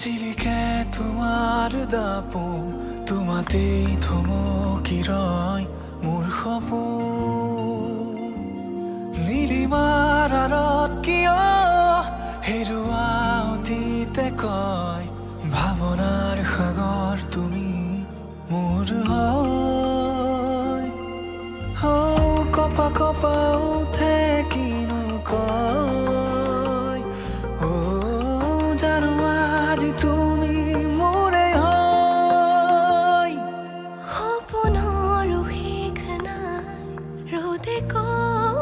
জিলিকে তোমাৰ দাপোন তোমাতেই থমকি ৰয় মোৰ সপোন নীলিমাৰ আঁৰত কিয় হেৰুৱা অতীতে কয় ভাৱনাৰ সাগৰ তুমি মোৰ হয় কপা কপা উঠে কিনো কয় জানো আজি তুমি মোৰে হয় সপোনৰ শেষ নাই ৰ'দে কয়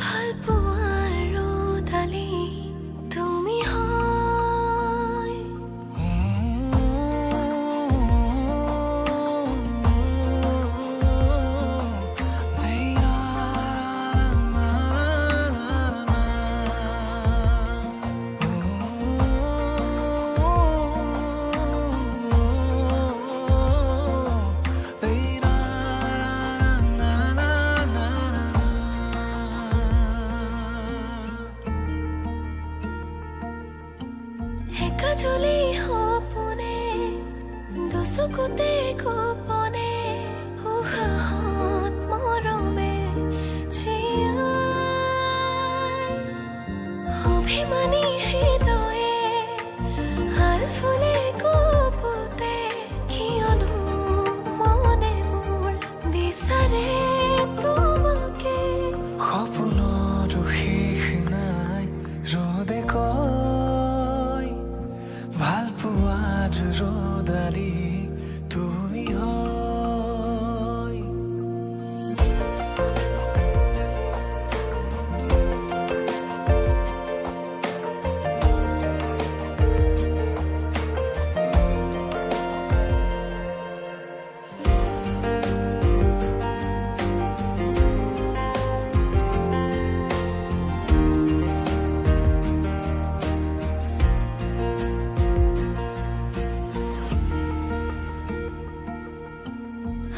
ভাল পোৱাৰ ৰ'দালি তুমি হয় একাজলি সপোনে দুচকুতে গোপনে উশাহত মৰমে জীয়াই অভিমানী হৃদয়ে হাল ফুলে কপোতে কিয়নো মনে মোৰ বিচাৰে তোমাকে সপোনৰ শেষ নাই ৰ'দে কয় ভাল পোৱাৰ ৰ'দালি তুমি হয়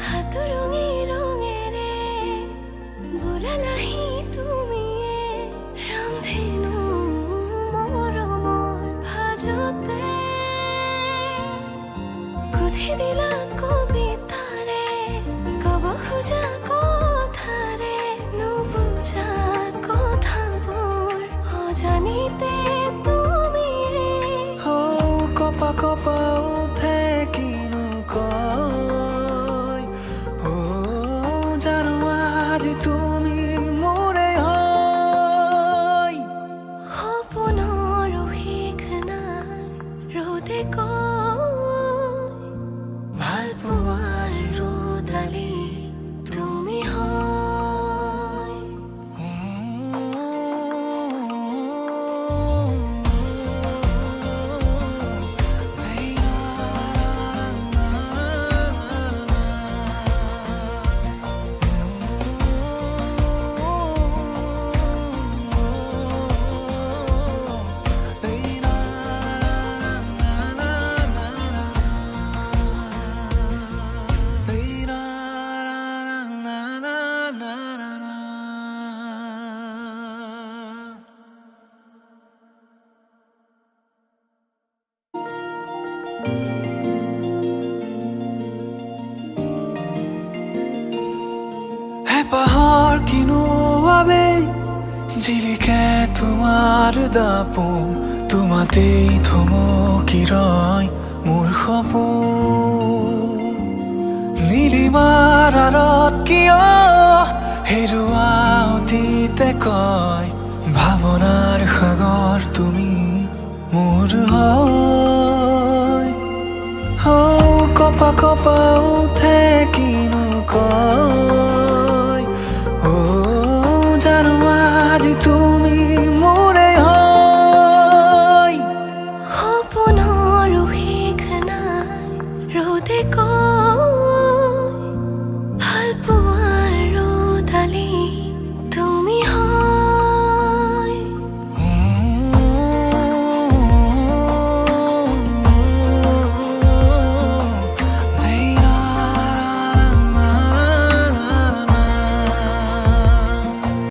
হাতৰঙি ৰঙেৰে বোলালাহি তুমিয়ে ৰামধেনু মৰমৰ ভাজতে গুঠি দিলা কবিতাৰে কব খোজা কথাৰে নুবুজা কথাবোৰ অজানিতে তুমিয়ে কপা কপা উঠে কিনো কয় জানো আজি তুমি মোৰে হয় সপোনৰ শেষ নাই ৰ'দে কয় ভাল পোৱাৰ ৰ'দালি তুমি হয় পাহৰ কিনো আবেগ জিলিকে তোমাৰ দাপোন তোমাতেই থমকি ৰয় মোৰ সপোন নীলিমাৰ আঁৰত কিয় হেৰুৱা অতীতে কয় ভাৱনাৰ সাগৰ তুমি মোৰ হয় কপা কপা উঠে কিনো কয়